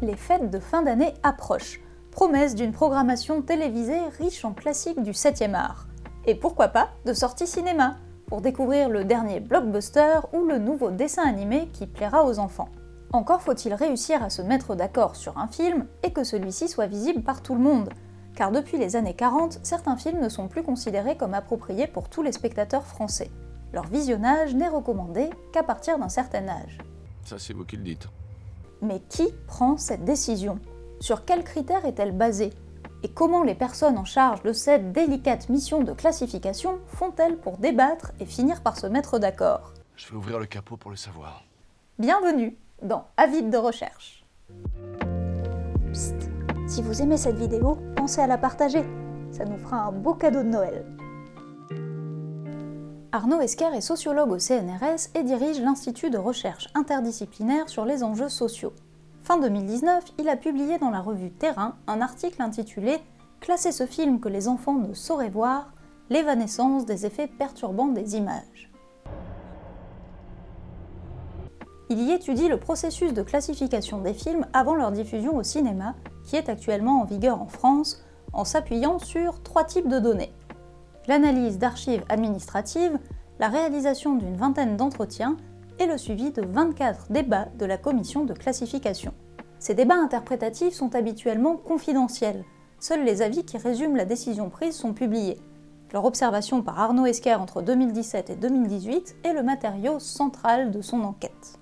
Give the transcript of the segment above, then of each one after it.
les fêtes de fin d'année approchent, promesse d'une programmation télévisée riche en classiques du 7e art. Et pourquoi pas de sorties cinéma, pour découvrir le dernier blockbuster ou le nouveau dessin animé qui plaira aux enfants. Encore faut-il réussir à se mettre d'accord sur un film et que celui-ci soit visible par tout le monde, car depuis les années 40, certains films ne sont plus considérés comme appropriés pour tous les spectateurs français. Leur visionnage n'est recommandé qu'à partir d'un certain âge. Ça, c'est vous qui le dites. Mais qui prend cette décision ? Sur quels critères est-elle basée ? Et comment les personnes en charge de cette délicate mission de classification font-elles pour débattre et finir par se mettre d'accord ? Je vais ouvrir le capot pour le savoir. Bienvenue dans Avide de recherche. Psst, si vous aimez cette vidéo, pensez à la partager, ça nous fera un beau cadeau de Noël. Arnaud Esquer est sociologue au CNRS et dirige l'Institut de recherche interdisciplinaire sur les enjeux sociaux. Fin 2019, il a publié dans la revue Terrain un article intitulé « Classer ce film que les enfants ne sauraient voir, l'évanescence des effets perturbants des images ». Il y étudie le processus de classification des films avant leur diffusion au cinéma, qui est actuellement en vigueur en France, en s'appuyant sur 3 types de données. L'analyse d'archives administratives, la réalisation d'une vingtaine d'entretiens et le suivi de 24 débats de la commission de classification. Ces débats interprétatifs sont habituellement confidentiels. Seuls les avis qui résument la décision prise sont publiés. Leur observation par Arnaud Esquer entre 2017 et 2018 est le matériau central de son enquête.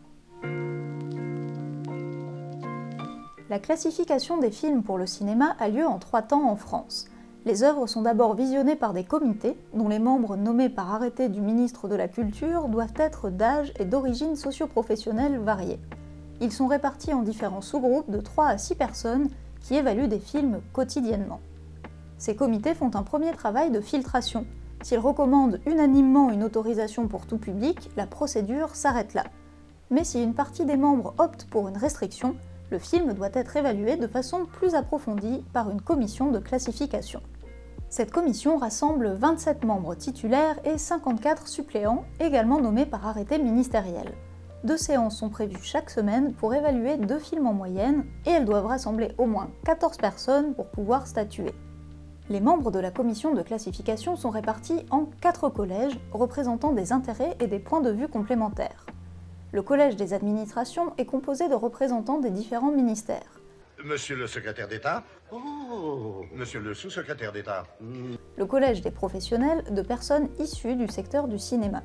La classification des films pour le cinéma a lieu en 3 temps en France. Les œuvres sont d'abord visionnées par des comités, dont les membres nommés par arrêté du ministre de la Culture doivent être d'âge et d'origine socio-professionnelle variées. Ils sont répartis en différents sous-groupes de 3 à 6 personnes qui évaluent des films quotidiennement. Ces comités font un premier travail de filtration. S'ils recommandent unanimement une autorisation pour tout public, la procédure s'arrête là. Mais si une partie des membres opte pour une restriction, le film doit être évalué de façon plus approfondie par une commission de classification. Cette commission rassemble 27 membres titulaires et 54 suppléants, également nommés par arrêté ministériel. 2 séances sont prévues chaque semaine pour évaluer 2 films en moyenne, et elles doivent rassembler au moins 14 personnes pour pouvoir statuer. Les membres de la commission de classification sont répartis en 4 collèges, représentant des intérêts et des points de vue complémentaires. Le collège des administrations est composé de représentants des différents ministères. Monsieur le secrétaire d'État. Oh, monsieur le sous-secrétaire d'État. Le collège des professionnels, de personnes issues du secteur du cinéma.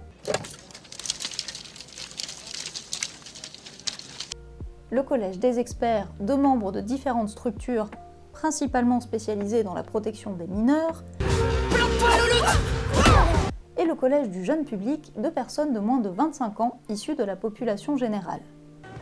Le collège des experts, de membres de différentes structures, principalement spécialisées dans la protection des mineurs. Et le collège du jeune public, de personnes de moins de 25 ans, issues de la population générale.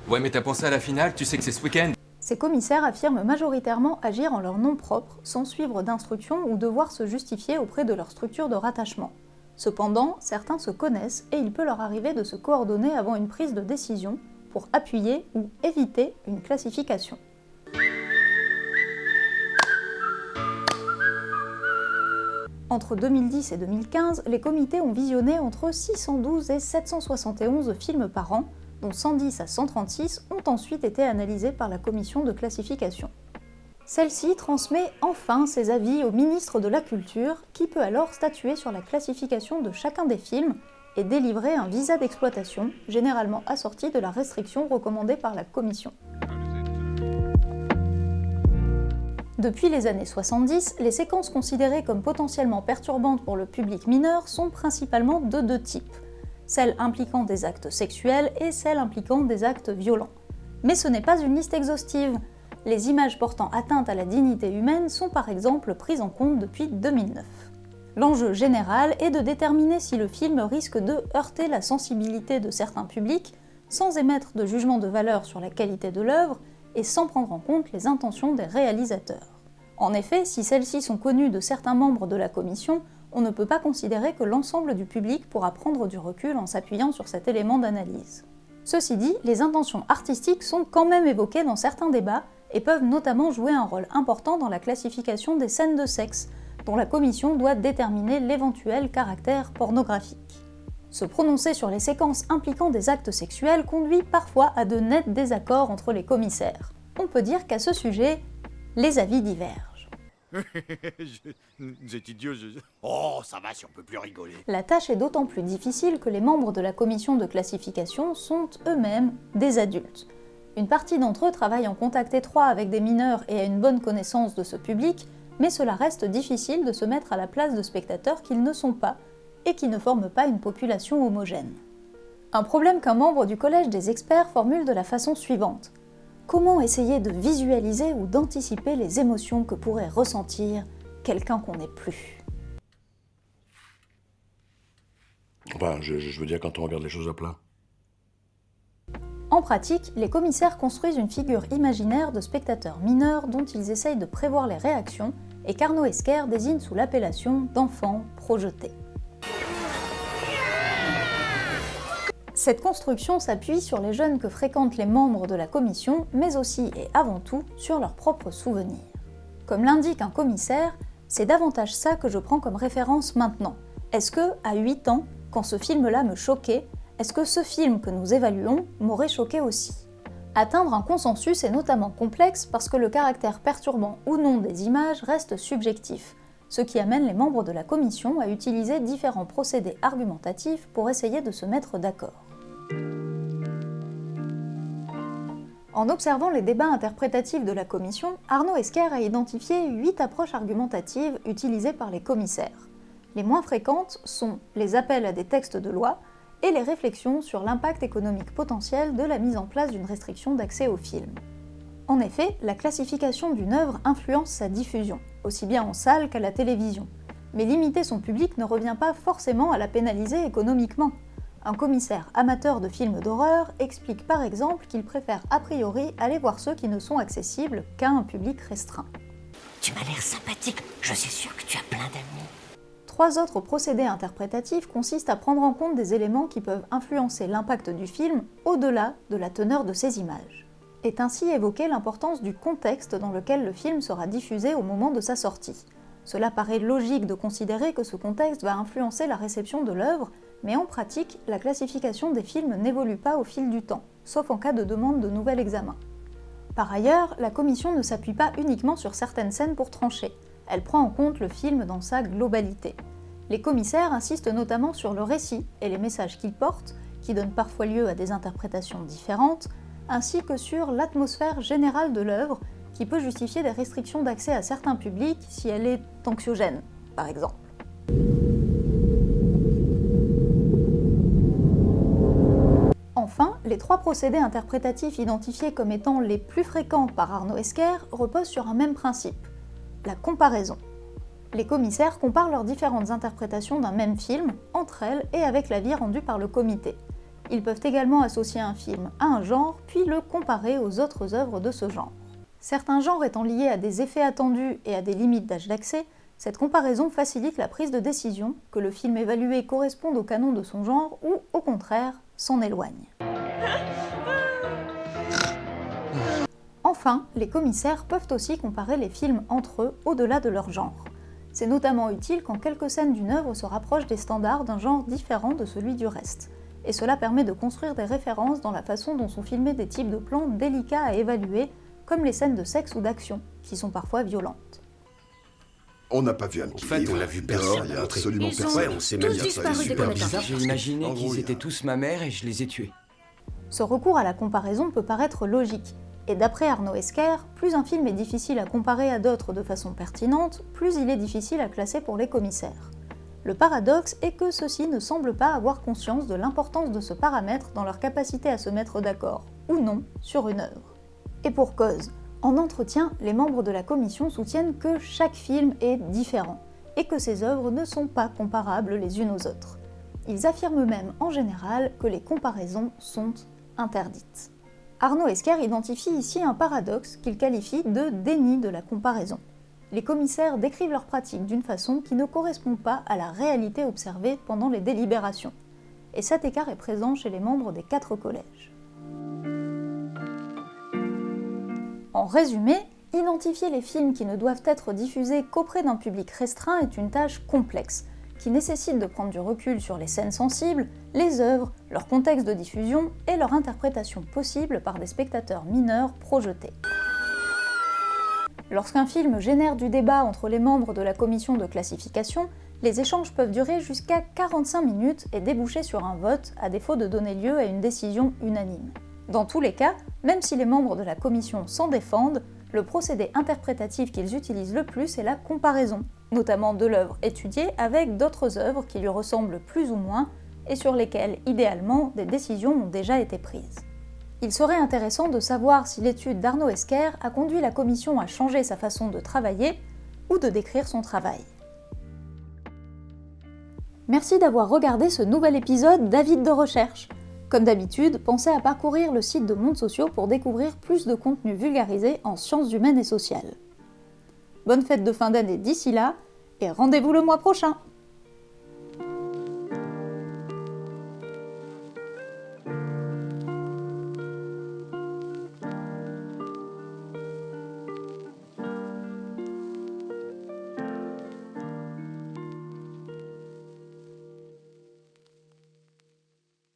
Ouais, mais t'as pensé à la finale, tu sais que c'est ce week-end. Ces commissaires affirment majoritairement agir en leur nom propre, sans suivre d'instructions ou devoir se justifier auprès de leur structure de rattachement. Cependant, certains se connaissent et il peut leur arriver de se coordonner avant une prise de décision pour appuyer ou éviter une classification. Entre 2010 et 2015, les comités ont visionné entre 612 et 771 films par an, dont 110 à 136 ont ensuite été analysés par la commission de classification. Celle-ci transmet enfin ses avis au ministre de la Culture, qui peut alors statuer sur la classification de chacun des films et délivrer un visa d'exploitation, généralement assorti de la restriction recommandée par la commission. Depuis les années 70, les séquences considérées comme potentiellement perturbantes pour le public mineur sont principalement de 2 types, celles impliquant des actes sexuels et celles impliquant des actes violents. Mais ce n'est pas une liste exhaustive. Les images portant atteinte à la dignité humaine sont par exemple prises en compte depuis 2009. L'enjeu général est de déterminer si le film risque de heurter la sensibilité de certains publics sans émettre de jugement de valeur sur la qualité de l'œuvre et sans prendre en compte les intentions des réalisateurs. En effet, si celles-ci sont connues de certains membres de la commission, on ne peut pas considérer que l'ensemble du public pourra prendre du recul en s'appuyant sur cet élément d'analyse. Ceci dit, les intentions artistiques sont quand même évoquées dans certains débats et peuvent notamment jouer un rôle important dans la classification des scènes de sexe, dont la commission doit déterminer l'éventuel caractère pornographique. Se prononcer sur les séquences impliquant des actes sexuels conduit parfois à de nets désaccords entre les commissaires. on peut dire qu'à ce sujet, les avis divergent. Vous êtes idiot, Oh, ça va si on peut plus rigoler. La tâche est d'autant plus difficile que les membres de la commission de classification sont eux-mêmes des adultes. Une partie d'entre eux travaille en contact étroit avec des mineurs et a une bonne connaissance de ce public, mais cela reste difficile de se mettre à la place de spectateurs qu'ils ne sont pas et qui ne forment pas une population homogène. Un problème qu'un membre du collège des experts formule de la façon suivante. Comment essayer de visualiser ou d'anticiper les émotions que pourrait ressentir quelqu'un qu'on n'est plus? Enfin, je veux dire quand on regarde les choses à plat. En pratique, les commissaires construisent une figure imaginaire de spectateurs mineurs dont ils essayent de prévoir les réactions et qu'Arnaud Esquer désigne sous l'appellation d'enfants projetés. Cette construction s'appuie sur les jeunes que fréquentent les membres de la commission, mais aussi et avant tout sur leurs propres souvenirs. Comme l'indique un commissaire, c'est davantage ça que je prends comme référence maintenant. Est-ce que, à 8 ans, quand ce film-là me choquait, est-ce que ce film que nous évaluons m'aurait choqué aussi? Atteindre un consensus est notamment complexe parce que le caractère perturbant ou non des images reste subjectif, ce qui amène les membres de la commission à utiliser différents procédés argumentatifs pour essayer de se mettre d'accord. En observant les débats interprétatifs de la commission, Arnaud Esquer a identifié 8 approches argumentatives utilisées par les commissaires. Les moins fréquentes sont les appels à des textes de loi et les réflexions sur l'impact économique potentiel de la mise en place d'une restriction d'accès au film. En effet, la classification d'une œuvre influence sa diffusion, aussi bien en salle qu'à la télévision. Mais limiter son public ne revient pas forcément à la pénaliser économiquement. Un commissaire amateur de films d'horreur explique par exemple qu'il préfère a priori aller voir ceux qui ne sont accessibles qu'à un public restreint. Tu m'as l'air sympathique, je suis sûre que tu as plein d'amis. 3 autres procédés interprétatifs consistent à prendre en compte des éléments qui peuvent influencer l'impact du film au-delà de la teneur de ses images. Est ainsi évoquée l'importance du contexte dans lequel le film sera diffusé au moment de sa sortie. Cela paraît logique de considérer que ce contexte va influencer la réception de l'œuvre, mais en pratique, la classification des films n'évolue pas au fil du temps, sauf en cas de demande de nouvel examen. Par ailleurs, la commission ne s'appuie pas uniquement sur certaines scènes pour trancher. Elle prend en compte le film dans sa globalité. Les commissaires insistent notamment sur le récit et les messages qu'il porte, qui donnent parfois lieu à des interprétations différentes, ainsi que sur l'atmosphère générale de l'œuvre, qui peut justifier des restrictions d'accès à certains publics si elle est anxiogène, par exemple. Enfin, les 3 procédés interprétatifs identifiés comme étant les plus fréquents par Arnaud Esquer reposent sur un même principe, la comparaison. Les commissaires comparent leurs différentes interprétations d'un même film, entre elles et avec l'avis rendu par le comité. Ils peuvent également associer un film à un genre, puis le comparer aux autres œuvres de ce genre. Certains genres étant liés à des effets attendus et à des limites d'âge d'accès, cette comparaison facilite la prise de décision, que le film évalué corresponde au canon de son genre ou, au contraire, s'en éloigne. Enfin, les commissaires peuvent aussi comparer les films entre eux au-delà de leur genre. C'est notamment utile quand quelques scènes d'une œuvre se rapprochent des standards d'un genre différent de celui du reste. Et cela permet de construire des références dans la façon dont sont filmés des types de plans délicats à évaluer, comme les scènes de sexe ou d'action, qui sont parfois violentes. On n'a pas vu un En petit fait, livre. on l'a vu Dehors, personne. il y a L'entrée. absolument Ils ont personne. tous disparu Ça, c'est depuis super le bizarre. J'ai imaginé En qu'ils gros, étaient tous ma mère et je les ai tués. Ce recours à la comparaison peut paraître logique, et d'après Arnaud Esquer, plus un film est difficile à comparer à d'autres de façon pertinente, plus il est difficile à classer pour les commissaires. Le paradoxe est que ceux-ci ne semblent pas avoir conscience de l'importance de ce paramètre dans leur capacité à se mettre d'accord, ou non, sur une œuvre. Et pour cause, en entretien, les membres de la commission soutiennent que chaque film est différent, et que ces œuvres ne sont pas comparables les unes aux autres. Ils affirment même en général que les comparaisons sont interdites. Arnaud Esquer identifie ici un paradoxe qu'il qualifie de déni de la comparaison. Les commissaires décrivent leur pratique d'une façon qui ne correspond pas à la réalité observée pendant les délibérations. Et cet écart est présent chez les membres des 4 collèges. En résumé, identifier les films qui ne doivent être diffusés qu'auprès d'un public restreint est une tâche complexe, qui nécessite de prendre du recul sur les scènes sensibles, les œuvres, leur contexte de diffusion et leur interprétation possible par des spectateurs mineurs projetés. Lorsqu'un film génère du débat entre les membres de la commission de classification, les échanges peuvent durer jusqu'à 45 minutes et déboucher sur un vote, à défaut de donner lieu à une décision unanime. Dans tous les cas, même si les membres de la commission s'en défendent, le procédé interprétatif qu'ils utilisent le plus est la comparaison, notamment de l'œuvre étudiée avec d'autres œuvres qui lui ressemblent plus ou moins et sur lesquelles, idéalement, des décisions ont déjà été prises. Il serait intéressant de savoir si l'étude d'Arnaud Esquer a conduit la commission à changer sa façon de travailler ou de décrire son travail. Merci d'avoir regardé ce nouvel épisode d'Avis de recherche. Comme d'habitude, pensez à parcourir le site de Mondes Sociaux pour découvrir plus de contenu vulgarisé en sciences humaines et sociales. Bonne fête de fin d'année d'ici là, et rendez-vous le mois prochain!